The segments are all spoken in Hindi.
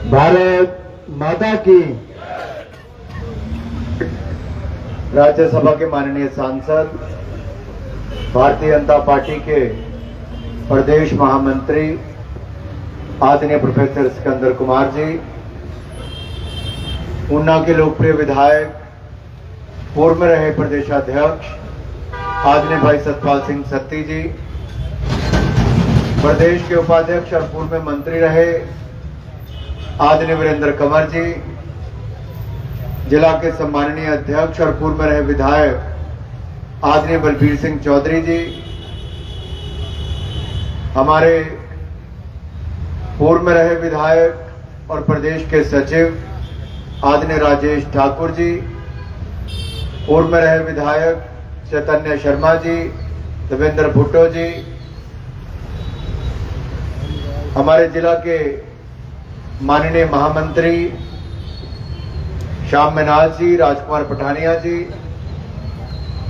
भारत माता की। राज्यसभा के माननीय सांसद, भारतीय जनता पार्टी के प्रदेश महामंत्री आदरणीय प्रोफेसर सिकंदर कुमार जी, ऊना के लोकप्रिय विधायक, पूर्व में रहे प्रदेशाध्यक्ष आदरणीय भाई सतपाल सिंह सत्ती जी, प्रदेश के उपाध्यक्ष और पूर्व में मंत्री रहे आदरणीय वीरेंद्र कंवर जी, जिला के सम्माननीय अध्यक्ष और पूर्व में रहे विधायक आदरणीय बलबीर सिंह चौधरी जी, हमारे पूर्व में रहे विधायक और प्रदेश के सचिव आदरणीय राजेश ठाकुर जी, पूर्व में रहे विधायक चैतन्य शर्मा जी, देवेंद्र भुट्टो जी, हमारे जिला के माननीय महामंत्री श्याम मेनाज जी, राजकुमार पठानिया जी,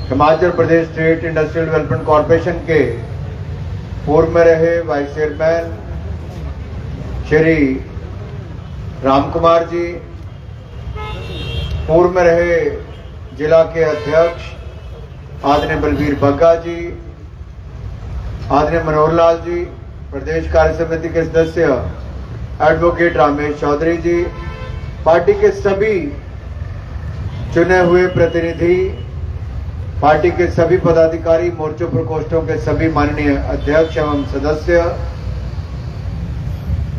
Himachal Pradesh state industrial development corporation के पूर्व में रहे वाइस चेयरमैन श्री राम कुमार जी, पूर्व में रहे जिला के अध्यक्ष आदरणीय बलबीर बग्गा जी, आदरणीय मनोहर लाल जी, प्रदेश कार्य समिति के सदस्य एडवोकेट रामेश चौधरी जी, पार्टी के सभी चुने हुए प्रतिनिधि, पार्टी के सभी पदाधिकारी, मोर्चों प्रकोष्ठों के सभी माननीय अध्यक्ष एवं सदस्य,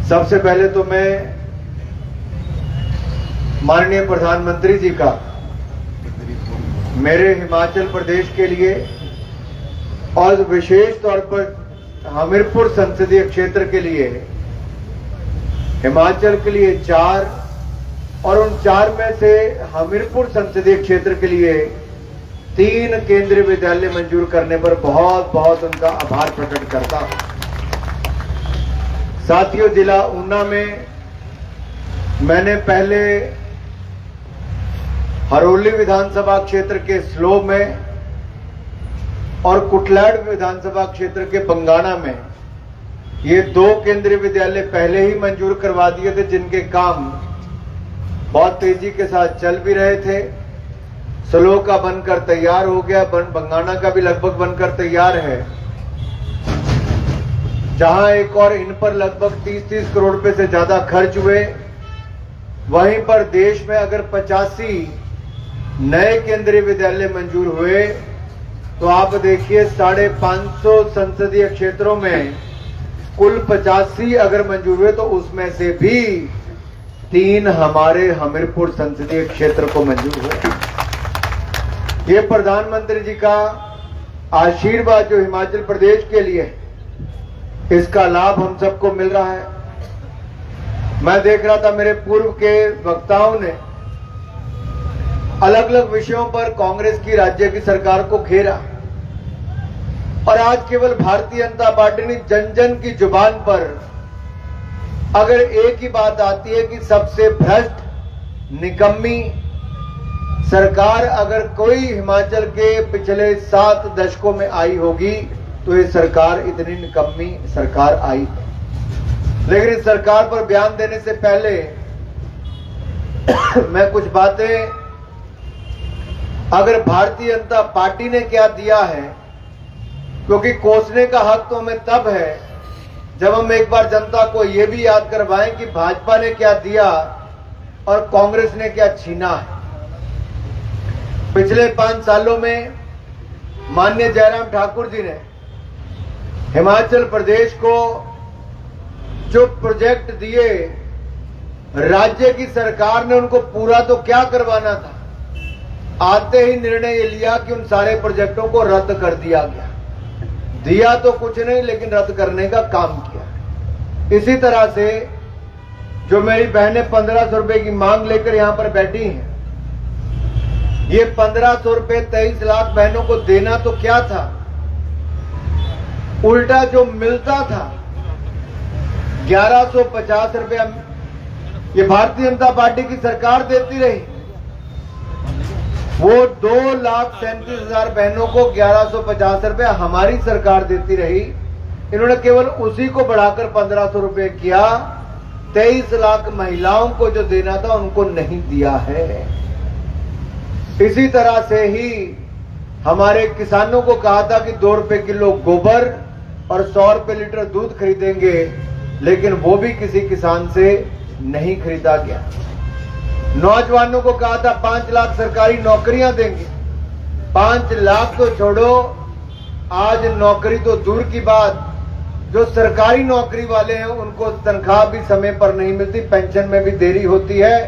सबसे पहले तो मैं माननीय प्रधानमंत्री जी का मेरे हिमाचल प्रदेश के लिए और विशेष तौर पर हमीरपुर संसदीय क्षेत्र के लिए, हिमाचल के लिए 4 और उन 4 में से हमीरपुर संसदीय क्षेत्र के लिए 3 केंद्रीय विद्यालय मंजूर करने पर बहुत बहुत उनका आभार प्रकट करता हूं। साथियों, जिला ऊना में मैंने पहले हरोली विधानसभा क्षेत्र के स्लो में और कुटलैड विधानसभा क्षेत्र के बंगाना में ये 2 केंद्रीय विद्यालय पहले ही मंजूर करवा दिए थे, जिनके काम बहुत तेजी के साथ चल भी रहे थे। स्लो का बनकर तैयार हो गया, बंगाना का भी लगभग बनकर तैयार है, जहां एक और इन पर लगभग 30-30 करोड़ रुपए से ज्यादा खर्च हुए। वहीं पर देश में अगर 85 नए केंद्रीय विद्यालय मंजूर हुए तो आप देखिए 550 संसदीय क्षेत्रों में कुल 85 अगर मंजूर हुए तो उसमें से भी 3 हमारे हमीरपुर संसदीय क्षेत्र को मंजूर हुए। ये प्रधानमंत्री जी का आशीर्वाद जो हिमाचल प्रदेश के लिए, इसका लाभ हम सबको मिल रहा है। मैं देख रहा था मेरे पूर्व के वक्ताओं ने अलग अलग विषयों पर कांग्रेस की राज्य की सरकार को घेरा, और आज केवल भारतीय जनता पार्टी ने जन जन की जुबान पर अगर एक ही बात आती है कि सबसे भ्रष्ट, निकम्मी सरकार अगर कोई हिमाचल के पिछले 7 दशकों में आई होगी तो ये सरकार इतनी निकम्मी सरकार आई। लेकिन इस सरकार पर बयान देने से पहले मैं कुछ बातें, अगर भारतीय जनता पार्टी ने क्या दिया है, क्योंकि कोसने का हक तो हमें तब है जब हम एक बार जनता को यह भी याद करवाएं कि भाजपा ने क्या दिया और कांग्रेस ने क्या छीना है। पिछले 5 सालों में माननीय जयराम ठाकुर जी ने हिमाचल प्रदेश को जो प्रोजेक्ट दिए, राज्य की सरकार ने उनको पूरा तो क्या करवाना था, आते ही निर्णय ये लिया कि उन सारे प्रोजेक्टों को रद्द कर दिया गया। दिया तो कुछ नहीं, लेकिन रद्द करने का काम किया। इसी तरह से जो मेरी बहनें 1500 रुपए की मांग लेकर यहां पर बैठी हैं, ये 1500 रुपए 23 लाख बहनों को देना तो क्या था, उल्टा जो मिलता था 1150 रुपया ये भारतीय जनता पार्टी की सरकार देती रही। वो 2,37,000 बहनों को 1150 रुपया हमारी सरकार देती रही। इन्होंने केवल उसी को बढ़ाकर 1500 रुपए किया 23 लाख महिलाओं को जो देना था उनको नहीं दिया है। इसी तरह से ही हमारे किसानों को कहा था कि 2 रुपए किलो गोबर और 100 रुपए लीटर दूध खरीदेंगे, लेकिन वो भी किसी किसान से नहीं खरीदा गया। नौजवानों को कहा था 5 लाख सरकारी नौकरियां देंगे। 5 लाख तो छोड़ो, आज नौकरी तो दूर की बात, जो सरकारी नौकरी वाले हैं उनको तनख्वाह भी समय पर नहीं मिलती, पेंशन में भी देरी होती है।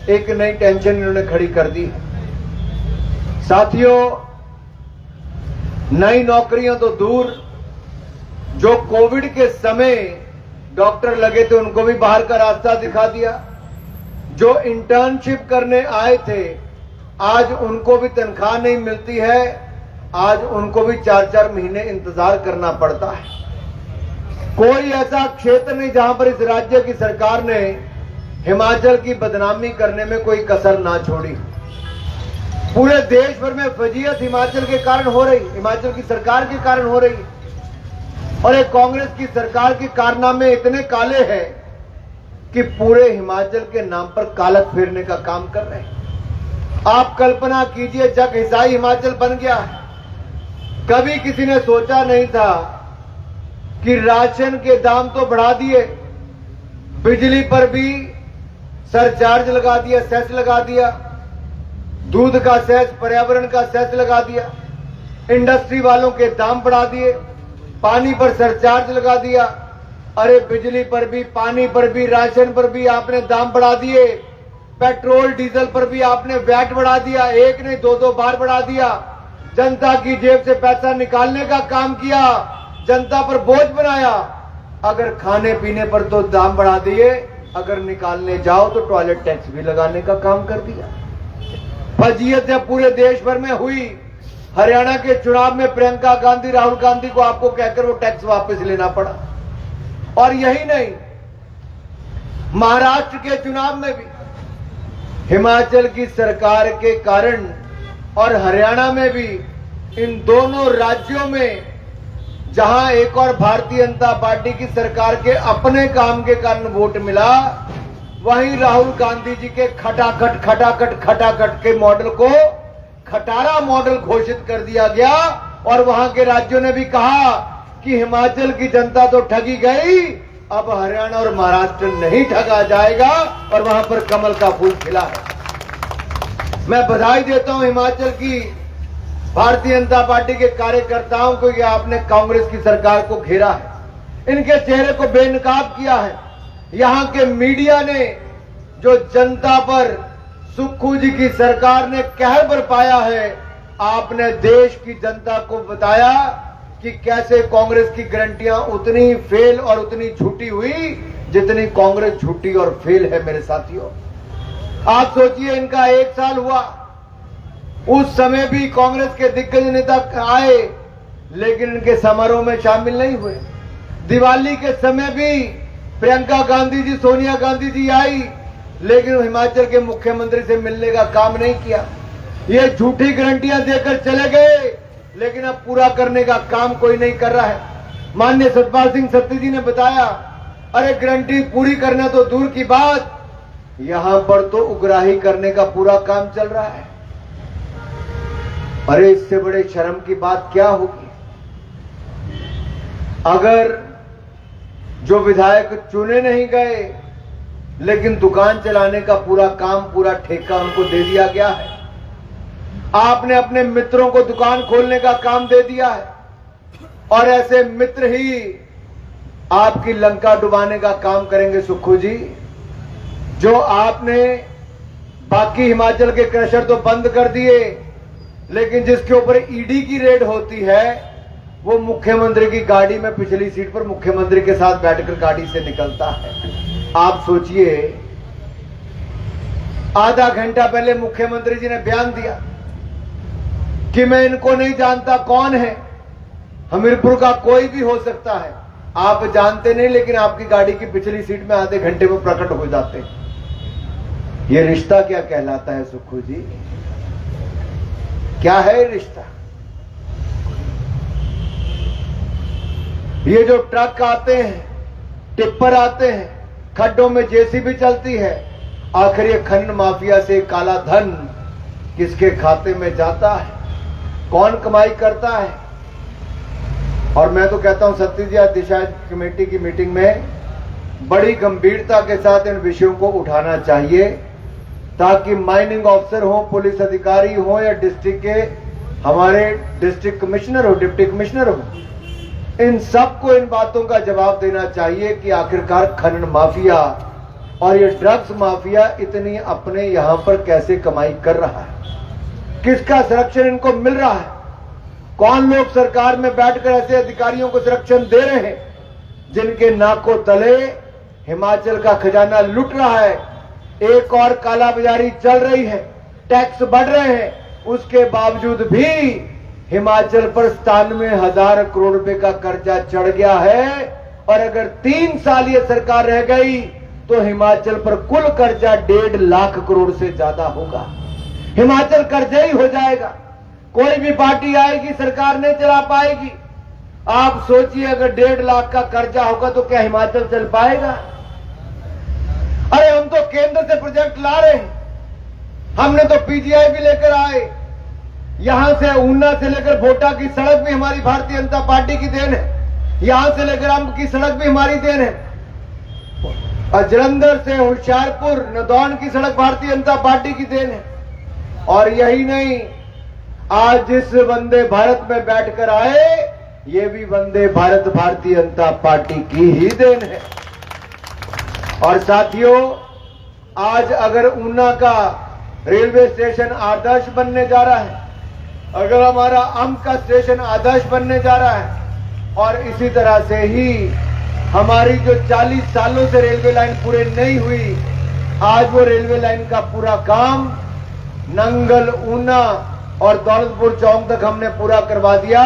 एक नई टेंशन इन्होंने खड़ी कर दी है। साथियों, नई नौकरियां तो दूर, जो कोविड के समय डॉक्टर लगे थे उनको भी बाहर का रास्ता दिखा दिया। जो इंटर्नशिप करने आए थे आज उनको भी तनख्वाह नहीं मिलती है, आज उनको भी 4-4 महीने इंतजार करना पड़ता है। कोई ऐसा क्षेत्र नहीं जहां पर इस राज्य की सरकार ने हिमाचल की बदनामी करने में कोई कसर ना छोड़ी। पूरे देश भर में फजीयत हिमाचल के कारण हो रही, हिमाचल की सरकार के कारण हो रही है। और एक कांग्रेस की सरकार के कारनामे इतने काले हैं कि पूरे हिमाचल के नाम पर कालक फेरने का काम कर रहे हैं। आप कल्पना कीजिए, जग हिसाई हिमाचल बन गया है। कभी किसी ने सोचा नहीं था कि राशन के दाम तो बढ़ा दिए, बिजली पर भी सरचार्ज लगा दिया, सेस लगा दिया, दूध का सेस, पर्यावरण का सेस लगा दिया, इंडस्ट्री वालों के दाम बढ़ा दिए, पानी पर सरचार्ज लगा दिया। अरे बिजली पर भी, पानी पर भी, राशन पर भी आपने दाम बढ़ा दिए। पेट्रोल डीजल पर भी आपने वैट बढ़ा दिया, एक नहीं 2-2 बार बढ़ा दिया। जनता की जेब से पैसा निकालने का काम किया, जनता पर बोझ बनाया। अगर खाने पीने पर तो दाम बढ़ा दिए, अगर निकालने जाओ तो टॉयलेट टैक्स भी लगाने का काम कर दिया। फजीयत जब पूरे देश भर में हुई, हरियाणा के चुनाव में प्रियंका गांधी, राहुल गांधी को आपको कहकर वो टैक्स वापस लेना पड़ा। और यही नहीं, महाराष्ट्र के चुनाव में भी हिमाचल की सरकार के कारण और हरियाणा में भी, इन दोनों राज्यों में जहां एक और भारतीय जनता पार्टी की सरकार के अपने काम के कारण वोट मिला, वहीं राहुल गांधी जी के खटाखट के मॉडल को खटारा मॉडल घोषित कर दिया गया। और वहां के राज्यों ने भी कहा कि हिमाचल की जनता तो ठगी गई, अब हरियाणा और महाराष्ट्र नहीं ठगा जाएगा, और वहां पर कमल का फूल खिला है। मैं बधाई देता हूं हिमाचल की भारतीय जनता पार्टी के कार्यकर्ताओं को कि आपने कांग्रेस की सरकार को घेरा है, इनके चेहरे को बेनकाब किया है। यहां के मीडिया ने जो जनता पर सुक्खू जी की सरकार ने कहर बरपाया है, आपने देश की जनता को बताया कि कैसे कांग्रेस की गारंटियां उतनी फेल और उतनी झूठी हुई जितनी कांग्रेस झूठी और फेल है। मेरे साथियों, आप सोचिए, इनका 1 साल हुआ, उस समय भी कांग्रेस के दिग्गज नेता आए लेकिन इनके समारोह में शामिल नहीं हुए। दिवाली के समय भी प्रियंका गांधी जी, सोनिया गांधी जी आई, लेकिन हिमाचल के मुख्यमंत्री से मिलने का काम नहीं किया। ये झूठी गारंटियां देकर चले गए, लेकिन अब पूरा करने का काम कोई नहीं कर रहा है। माननीय सतपाल सिंह सत्ती जी ने बताया, अरे गारंटी पूरी करना तो दूर की बात, यहां पर तो उगराही करने का पूरा काम चल रहा है। अरे इससे बड़े शर्म की बात क्या होगी? अगर जो विधायक चुने नहीं गए, लेकिन दुकान चलाने का पूरा काम, पूरा ठेका उनको दे दिया गया है। आपने अपने मित्रों को दुकान खोलने का काम दे दिया है, और ऐसे मित्र ही आपकी लंका डुबाने का काम करेंगे। सुक्खू जी, जो आपने बाकी हिमाचल के क्रशर तो बंद कर दिए, लेकिन जिसके ऊपर ईडी की रेड होती है, वो मुख्यमंत्री की गाड़ी में पिछली सीट पर मुख्यमंत्री के साथ बैठकर गाड़ी से निकलता है। आप सोचिए, आधा घंटा पहले मुख्यमंत्री जी ने बयान दिया कि मैं इनको नहीं जानता कौन है, हमीरपुर का कोई भी हो सकता है। आप जानते नहीं, लेकिन आपकी गाड़ी की पिछली सीट में आधे घंटे में प्रकट हो जाते हैं। ये रिश्ता क्या कहलाता है सुक्खू जी? क्या है रिश्ता? ये जो ट्रक आते हैं, टिप्पर आते हैं, खड्डों में जेसीबी चलती है। आखिर ये खनन माफिया से काला धन किसके खाते में जाता है, कौन कमाई करता है? और मैं तो कहता हूं सत्यजित दिशा कमेटी की मीटिंग में बड़ी गंभीरता के साथ इन विषयों को उठाना चाहिए, ताकि माइनिंग ऑफिसर हो, पुलिस अधिकारी हो या डिस्ट्रिक्ट के हमारे डिस्ट्रिक्ट कमिश्नर हो, डिप्टी कमिश्नर हो, इन सबको इन बातों का जवाब देना चाहिए कि आखिरकार खनन माफिया और ये ड्रग्स माफिया इतनी अपने यहां पर कैसे कमाई कर रहा है, किसका संरक्षण इनको मिल रहा है, कौन लोग सरकार में बैठकर ऐसे अधिकारियों को संरक्षण दे रहे हैं जिनके नाकों तले हिमाचल का खजाना लुट रहा है। एक और कालाबाजारी चल रही है, टैक्स बढ़ रहे हैं, उसके बावजूद भी हिमाचल पर 97,000 करोड़ रुपए का कर्जा चढ़ गया है। और अगर 3 साल ये सरकार रह गई तो हिमाचल पर कुल कर्जा 1.5 लाख करोड़ से ज्यादा होगा। हिमाचल कर्जे ही हो जाएगा, कोई भी पार्टी आएगी सरकार नहीं चला पाएगी। आप सोचिए अगर 1.5 लाख का कर्जा होगा तो क्या हिमाचल चल पाएगा? अरे हम तो केंद्र से प्रोजेक्ट ला रहे हैं, हमने तो पीजीआई भी लेकर आए, यहां से ऊना से लेकर भोटा की सड़क भी हमारी भारतीय जनता पार्टी की देन है, यहां से लेकर अंब की सड़क भी हमारी देन है, और जलंधर से होशियारपुर नदौन की सड़क भारतीय जनता पार्टी की देन है। और यही नहीं, आज जिस वंदे भारत में बैठकर आए ये भी वंदे भारत भारतीय जनता पार्टी की ही देन है। और साथियों, आज अगर ऊना का रेलवे स्टेशन आदर्श बनने जा रहा है, अगर हमारा अंब का स्टेशन आदर्श बनने जा रहा है, और इसी तरह से ही हमारी जो 40 सालों से रेलवे लाइन पूरे नहीं हुई, आज वो रेलवे लाइन का पूरा काम नंगल, ऊना और दौलतपुर चौक तक हमने पूरा करवा दिया,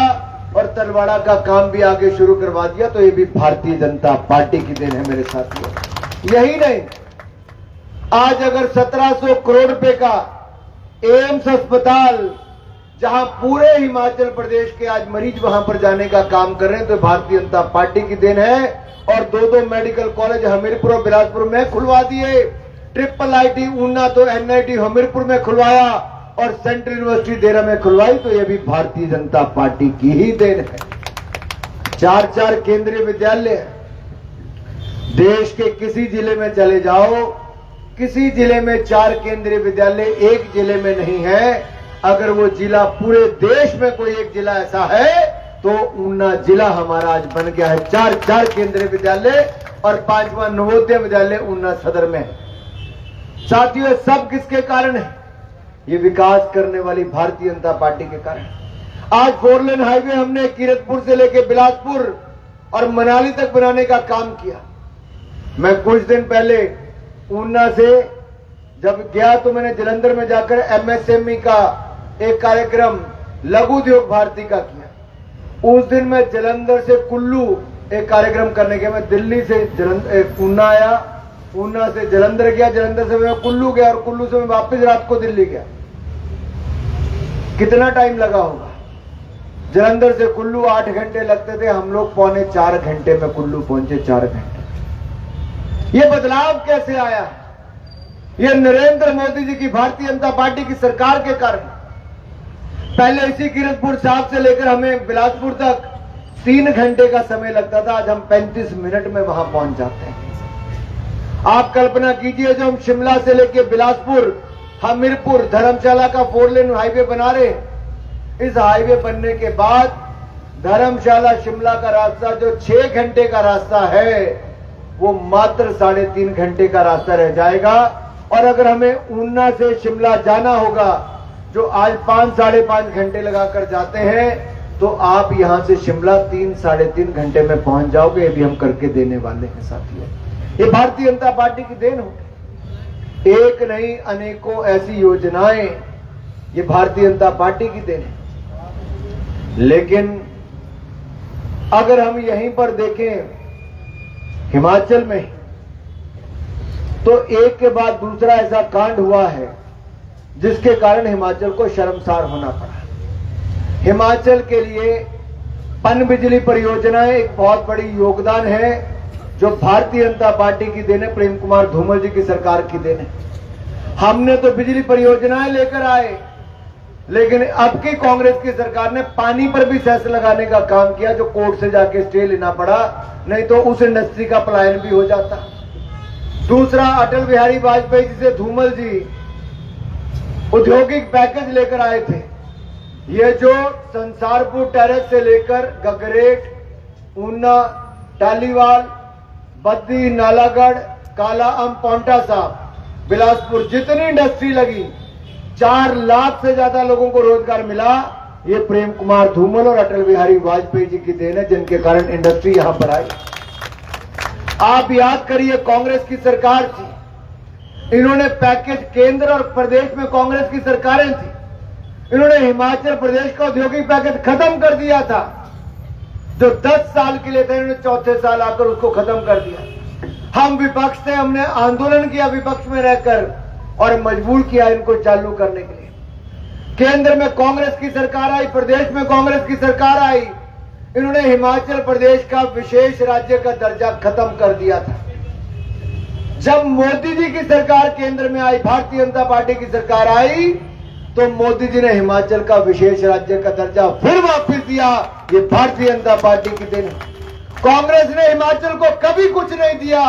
और तलवाड़ा का काम भी आगे शुरू करवा दिया। तो ये भी भारतीय जनता पार्टी की देन है मेरे साथियों। यही नहीं, आज अगर 1700 करोड़ रुपए का एम्स अस्पताल, जहां पूरे हिमाचल प्रदेश के आज मरीज वहां पर जाने का काम कर रहे हैं, तो भारतीय जनता पार्टी की देन है। और 2 मेडिकल कॉलेज हमीरपुर और बिलासपुर में खुलवा दिए, ट्रिपल आईटी ऊना तो एनआईटी हमीरपुर में खुलवाया, और सेंट्रल यूनिवर्सिटी देरा में खुलवाई, तो यह भी भारतीय जनता पार्टी की ही देन है। 4 केंद्रीय विद्यालय, देश के किसी जिले में चले जाओ, किसी जिले में 4 केंद्रीय विद्यालय एक जिले में नहीं है। अगर वो जिला पूरे देश में कोई एक जिला ऐसा है तो ऊना जिला हमारा आज बन गया है। 4 केंद्रीय विद्यालय और 5वां नवोदय विद्यालय ऊना सदर में है। साथियों, सब किसके कारण है? ये विकास करने वाली भारतीय जनता पार्टी के कारण। आज 4 लेन हाईवे हमने कीरतपुर से लेकर बिलासपुर और मनाली तक बनाने का काम किया। मैं कुछ दिन पहले ऊना से जब गया तो मैंने जलंधर में जाकर एमएसएमई का एक कार्यक्रम लघु उद्योग भारती का किया। उस दिन मैं जलंधर से कुल्लू एक कार्यक्रम करने गया। मैं दिल्ली से ऊना आया, ऊना से जलंधर गया, जलंधर से मैं कुल्लू गया, और कुल्लू से मैं वापस रात को दिल्ली गया। कितना टाइम लगा होगा? जलंधर से कुल्लू 8 घंटे लगते थे, हम लोग 3.25 घंटे में कुल्लू पहुंचे। 4 घंटे। ये बदलाव कैसे आया है? ये नरेंद्र मोदी जी की भारतीय जनता पार्टी की सरकार के कारण। पहले इसी कीरतपुर साहब से लेकर हमें बिलासपुर तक 3 घंटे का समय लगता था, आज हम 35 मिनट में वहां पहुंच जाते हैं। आप कल्पना कीजिए, जो हम शिमला से लेकर बिलासपुर, हमीरपुर, धर्मशाला का 4 लेन हाईवे बना रहे हैं। इस हाईवे बनने के बाद धर्मशाला शिमला का रास्ता जो 6 घंटे का रास्ता है, वो मात्र 3.5 घंटे का रास्ता रह जाएगा। और अगर हमें ऊना से शिमला जाना होगा, जो आज 5-5.5 घंटे लगाकर जाते हैं, तो आप यहां से शिमला 3-3.5 घंटे में पहुंच जाओगे। ये भी हम करके देने वाले हैं साथियों। ये भारतीय जनता पार्टी की देन होगी। एक नहीं, अनेकों ऐसी योजनाएं ये भारतीय जनता पार्टी की देन है। लेकिन अगर हम यहीं पर देखें हिमाचल में, तो एक के बाद दूसरा ऐसा कांड हुआ है जिसके कारण हिमाचल को शर्मसार होना पड़ा। हिमाचल के लिए पनबिजली परियोजनाएं एक बहुत बड़ी योगदान है। जो भारतीय जनता पार्टी की देन है, प्रेम कुमार धूमल जी की सरकार की देन है। हमने तो बिजली परियोजनाएं लेकर आए, लेकिन अब की कांग्रेस की सरकार ने पानी पर भी सेस लगाने का काम किया, जो कोर्ट से जाके स्टे लेना पड़ा, नहीं तो उस इंडस्ट्री का पलायन भी हो जाता। दूसरा, अटल बिहारी वाजपेयी जी से धूमल जी औद्योगिक पैकेज लेकर आए थे। ये जो संसारपुर टेरेस से लेकर गगरेट, ऊना, टालीवाल, बद्दी, नालागढ़, कालाअम, पांवटा साहब, बिलासपुर, जितनी इंडस्ट्री लगी 4 लाख से ज्यादा लोगों को रोजगार मिला। ये प्रेम कुमार धूमल और अटल बिहारी वाजपेयी जी की देन है, जिनके कारण इंडस्ट्री यहां पर आई। आप याद करिए, कांग्रेस की सरकार थी, इन्होंने पैकेज, केंद्र और प्रदेश में कांग्रेस की सरकारें थी, इन्होंने हिमाचल प्रदेश का औद्योगिक पैकेज खत्म कर दिया था। जो 10 साल के लिए था, इन्होंने चौथे साल आकर उसको खत्म कर दिया। हम विपक्ष थे, हमने आंदोलन किया विपक्ष में रहकर और मजबूर किया इनको चालू करने के लिए। केंद्र में कांग्रेस की सरकार आई, प्रदेश में कांग्रेस की सरकार आई, इन्होंने हिमाचल प्रदेश का विशेष राज्य का दर्जा खत्म कर दिया था। जब मोदी जी की सरकार केंद्र में आई, भारतीय जनता पार्टी की सरकार आई, तो मोदी जी ने हिमाचल का विशेष राज्य का दर्जा फिर वापस दिया। ये भारतीय जनता पार्टी की देन है। कांग्रेस ने हिमाचल को कभी कुछ नहीं दिया,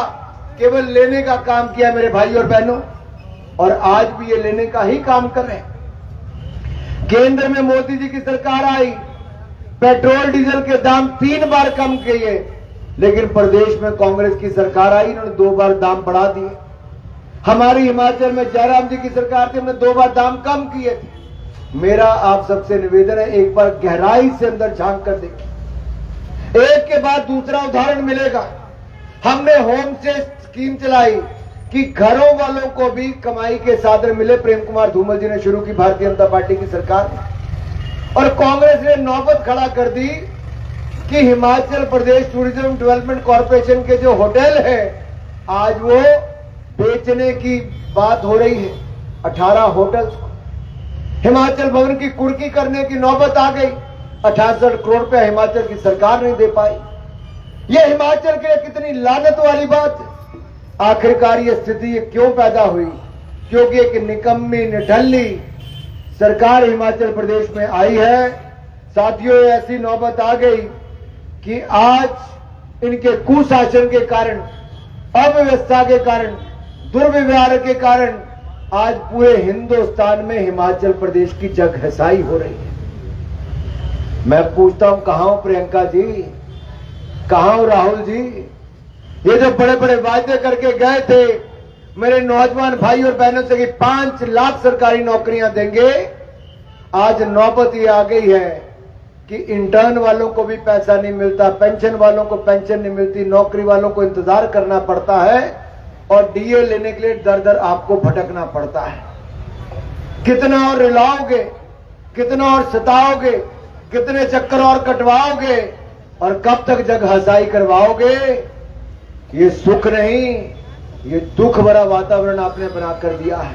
केवल लेने का काम किया मेरे भाई और बहनों, और आज भी ये लेने का ही काम कर रहे हैं। केंद्र में मोदी जी की सरकार आई, पेट्रोल डीजल के दाम 3 बार कम किए, लेकिन प्रदेश में कांग्रेस की सरकार आई, इन्होंने 2 बार दाम बढ़ा दिए। हमारी हिमाचल में जयराम जी की सरकार थी, हमने 2 बार दाम कम किए थे। मेरा आप सबसे निवेदन है, एक बार गहराई से अंदर झांक कर देखिए, एक के बाद दूसरा उदाहरण मिलेगा। हमने होम स्टे स्कीम चलाई कि घरों वालों को भी कमाई के साधन मिले, प्रेम कुमार धूमल जी ने शुरू की, भारतीय जनता पार्टी की सरकार ने। और कांग्रेस ने नौबत खड़ा कर दी कि Himachal Pradesh tourism development corporation के जो होटल है, आज वो बेचने की बात हो रही है। 18 होटल्स को हिमाचल भवन की कुर्की करने की नौबत आ गई। 68 करोड़ रुपया हिमाचल की सरकार नहीं दे पाई। यह हिमाचल के लिए कितनी लानत वाली बात है। आखिरकार ये स्थिति ये क्यों पैदा हुई? क्योंकि एक निकम्मी, निठल्ली सरकार हिमाचल प्रदेश में आई है। साथियों, ऐसी नौबत आ गई कि आज इनके कुशासन के कारण, अव्यवस्था के कारण, दुर्व्यवहार के कारण आज पूरे हिंदुस्तान में हिमाचल प्रदेश की जगहसाई हो रही है। मैं पूछता हूं, कहां हो प्रियंका जी, कहां हो राहुल जी? ये जो बड़े बड़े वायदे करके गए थे मेरे नौजवान भाई और बहनों से कि 5 लाख सरकारी नौकरियां देंगे, आज नौबत ये आ गई है कि इंटर्न वालों को भी पैसा नहीं मिलता, पेंशन वालों को पेंशन नहीं मिलती, नौकरी वालों को इंतजार करना पड़ता है और डीए लेने के लिए दर दर आपको भटकना पड़ता है। कितना और रुलाओगे, कितना और सताओगे, कितने चक्कर और कटवाओगे और कब तक जगहसाई करवाओगे? ये सुख नहीं, ये दुख भरा वातावरण आपने बना कर दिया है।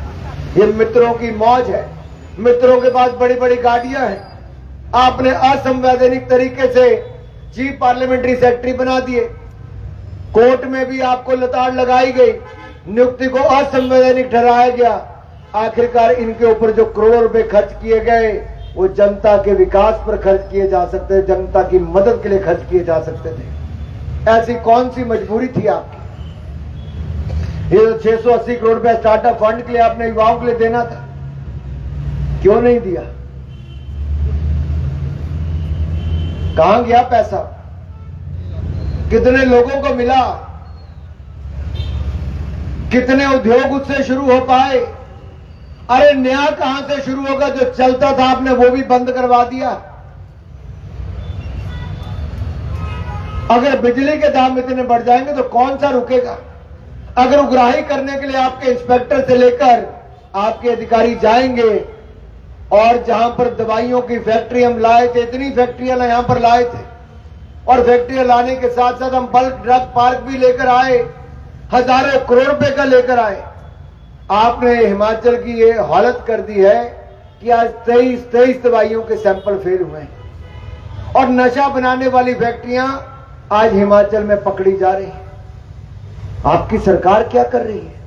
ये मित्रों की मौज है, मित्रों के पास बड़ी बड़ी गाड़ियां हैं। आपने असंवैधानिक तरीके से चीफ पार्लियामेंट्री सेक्रेटरी बना दिए, कोर्ट में भी आपको लताड़ लगाई गई, नियुक्ति को असंवैधानिक ठहराया गया। आखिरकार इनके ऊपर जो करोड़ों रुपए खर्च किए गए वो जनता के विकास पर खर्च किए जा सकते, जनता की मदद के लिए खर्च किए जा सकते थे। ऐसी कौन सी मजबूरी थी आपकी? ये 680 करोड़ रुपए स्टार्टअप फंड के लिए आपने युवाओं के लिए देना था, क्यों नहीं दिया? कहां गया पैसा? कितने लोगों को मिला? कितने उद्योग उससे शुरू हो पाए? अरे नया कहां से शुरू होगा? जो चलता था आपने वो भी बंद करवा दिया। अगर बिजली के दाम इतने बढ़ जाएंगे तो कौन सा रुकेगा? अगर उग्राही करने के लिए आपके इंस्पेक्टर से लेकर आपके अधिकारी जाएंगे और जहां पर दवाइयों की फैक्ट्री हम लाए थे, इतनी फैक्ट्रियां यहां पर लाए थे, और फैक्ट्रियां लाने के साथ साथ हम बल्क ड्रग पार्क भी लेकर आए, हजारों करोड़ रुपए का लेकर आए। आपने हिमाचल की ये हालत कर दी है कि आज 23 दवाइयों के सैंपल फेल हुए हैं और नशा बनाने वाली फैक्ट्रियां आज हिमाचल में पकड़ी जा रही हैं। आपकी सरकार क्या कर रही है?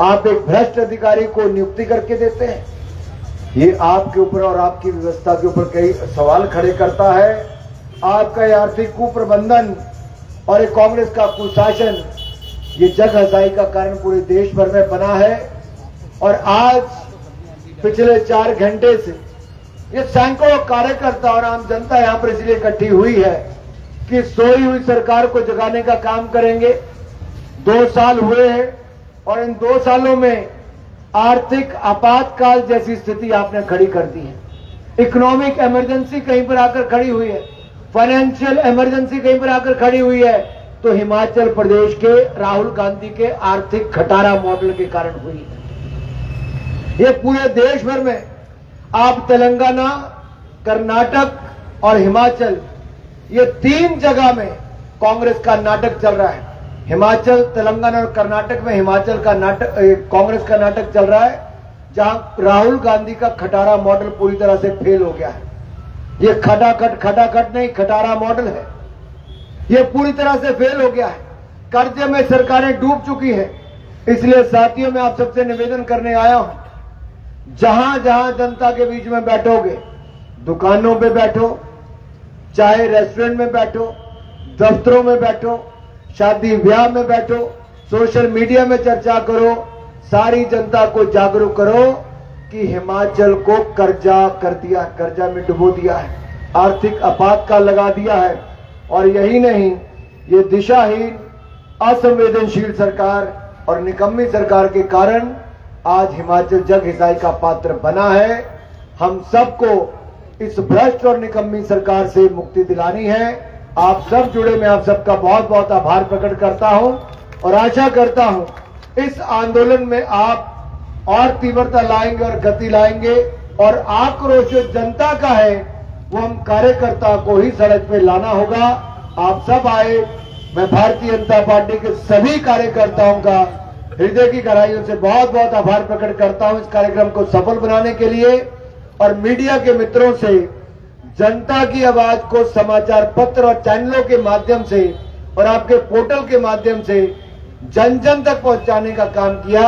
आप एक भ्रष्ट अधिकारी को नियुक्ति करके देते हैं। ये आपके ऊपर और आपकी व्यवस्था के ऊपर कई सवाल खड़े करता है। आपका ये आर्थिक कुप्रबंधन और ये कांग्रेस का कुशासन, ये जगहसाई का कारण पूरे देश भर में बना है। और आज पिछले 4 घंटे से ये सैकड़ों कार्यकर्ता और आम जनता यहां पर इसलिए इकट्ठी हुई है कि सोई हुई सरकार को जगाने का काम करेंगे। 2 साल हुए हैं और इन 2 सालों में आर्थिक आपातकाल जैसी स्थिति आपने खड़ी कर दी है। इकोनॉमिक इमरजेंसी कहीं पर आकर खड़ी हुई है, फाइनेंशियल इमरजेंसी कहीं पर आकर खड़ी हुई है, तो हिमाचल प्रदेश के राहुल गांधी के आर्थिक खटारा मॉडल के कारण हुई है। ये पूरे देश भर में आप तेलंगाना, कर्नाटक और हिमाचल, ये 3 जगह में कांग्रेस का नाटक चल रहा है। हिमाचल, तेलंगाना और कर्नाटक में हिमाचल का नाटक, कांग्रेस का नाटक चल रहा है, जहां राहुल गांधी का खटारा मॉडल पूरी तरह से फेल हो गया है। ये खटाखट नहीं, खटारा मॉडल है। ये पूरी तरह से फेल हो गया है। कर्जे में सरकारें डूब चुकी हैं। इसलिए साथियों, मैं आप सबसे निवेदन करने आया हूं, जहां जहां जनता के बीच में बैठोगे, दुकानों पे बैठो, चाहे रेस्टोरेंट में बैठो, दफ्तरों में बैठो, शादी ब्याह में बैठो, सोशल मीडिया में चर्चा करो, सारी जनता को जागरूक करो कि हिमाचल को कर्जा कर दिया, कर्जा में डुबो दिया है, आर्थिक आपातकाल लगा दिया है। और यही नहीं, ये दिशाहीन, असंवेदनशील सरकार और निकम्मी सरकार के कारण आज हिमाचल जगहिसाई का पात्र बना है। हम सबको इस भ्रष्ट और निकम्मी सरकार से मुक्ति दिलानी है। आप सब जुड़े, मैं आप सबका बहुत बहुत आभार प्रकट करता हूं और आशा करता हूं इस आंदोलन में आप और तीव्रता लाएंगे और गति लाएंगे। और आक्रोश जो जनता का है वो हम कार्यकर्ता को ही सड़क पे लाना होगा। आप सब आए। मैं भारतीय जनता पार्टी के सभी कार्यकर्ताओं का हृदय की गहराइयों से बहुत बहुत आभार प्रकट करता हूं इस कार्यक्रम को सफल बनाने के लिए। और मीडिया के मित्रों से जनता की आवाज को समाचार पत्र और चैनलों के माध्यम से और आपके पोर्टल के माध्यम से जन जन तक पहुंचाने का काम किया,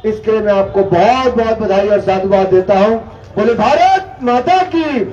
इसके लिए मैं आपको बहुत बहुत बधाई और साधुवाद देता हूं। बोले भारत माता की।